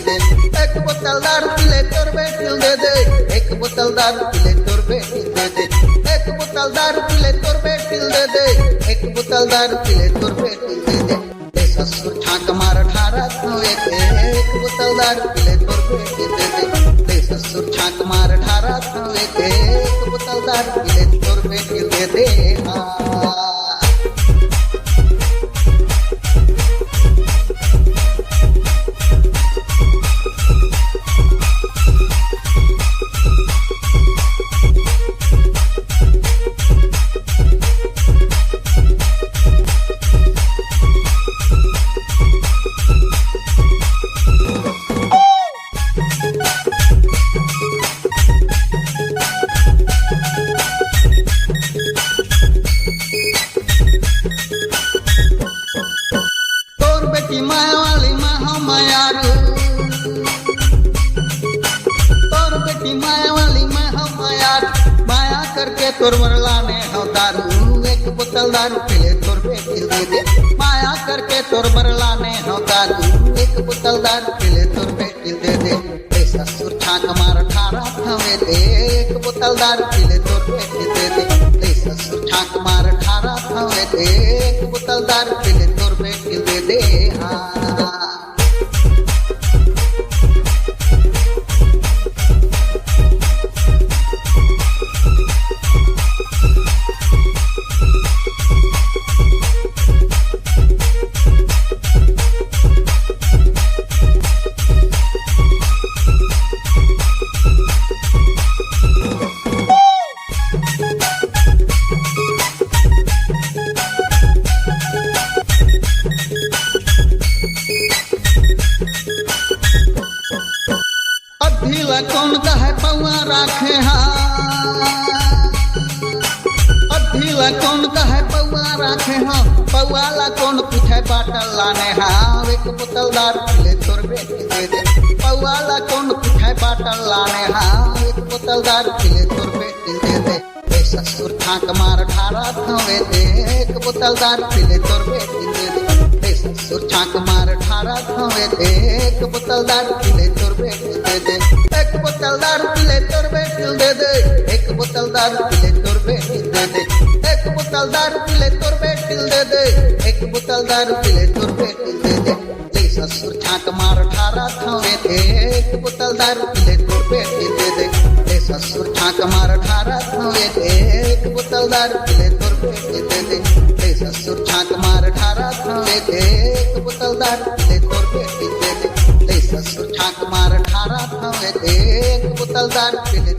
दे, एक बोतल दारू पी ले तोर बेटी दे दे, एक बोतल दारू पी ले तोर बेटी दे दे, एक बोतल दारू पी ले तोर बेटी दे दे, एक बोतल दारू पी ले तोर बेटी दे दे। ले ससुर छाक मार ठारा धोए के, एक बोतल दारू पी ले तोर बेटी दे दे, ले ससुर छाक मार ठारा धोए के, एक बोतल दारू पी ले तोर बेटी दे दे। बेटी माया वाली माँ मायारू, तोर बेटी माया वाली माँ मायारू, माया करके तोर मरला ने हो दारू, एक बोतल दारू पी ले तोर बेटी दे दे, माया करके तोर मरला ने हो दारू, एक बोतल दारू पी ले तोर बेटी दे दे। ले ससुर छाक मार ठारा थवे दे, एक बोतल दारू पी ले तोर बेटी दे दे, ले ससुर छाक मार ठारा थवे दे, एक बोतल दारू पी ले तोर बेटी दे दे। अधीला कौन कहे पौआ राखे हाँ, अधीला कौन कहे पौआ राखे हाँ, पौआला कौन पूछे बाटल लाने हाँ, एक बोतल दारू पी ले तोर बेटी दे दे, पौआला कौन पूछे बाटल लाने हाँ, एक बोतल दारू पी ले तोर बेटी दे दे। ले ससुर छाक मार ठारा थवे दे, एक बोतल दारू पी ले तोर बेटी दे दे, ले ससुर छाक मार ठारा थवे दे, एक बोतल दारू पी ले तोर बेटी दे दे, एक बोतल दारू पी ले तोर बेटी दे दे, एक बोतल दारू पी ले तोर बेटी दे दे, एक बोतल दारू पी ले तोर बेटी दे दे, एक बोतल दारू पी ले तोर बेटी दे दे। ले ससुर छाक मार ठारा थवे दे, एक बोतल दारू पी ले तोर बेटी दे दे, ले ससुर छाक मार ठारा थवे दे, एक बोतल दारू पी ले तोर बेटी दे दे, ले ससुर छाक मार ठारा थवे दे, एक बोतल दारू पी ले तोर बेटी दे दे, ले ससुर छाक मार ठारा थवे दे, एक बोतल दारू पी ले